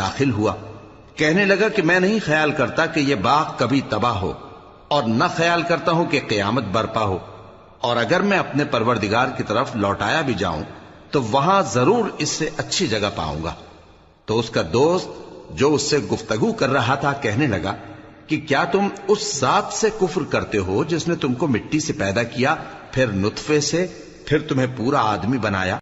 दाखिल हुआ। कहने लगा कि मैं नहीं ख्याल करता कि यह बाग कभी तबाह हो, और न ख्याल करता हूं कि क़यामत बरपा हो, और अगर मैं अपने परवरदिगार की तरफ लौटाया भी जाऊं तो वहां जरूर इससे अच्छी जगह पाऊंगा। तो उसका दोस्त जो उससे गुफ्तगू कर रहा था कहने लगा कि क्या तुम उस जात से कुफ्र करते हो जिसने तुमको मिट्टी से पैदा किया, फिर नुत्फे से, फिर तुम्हें पूरा आदमी बनाया।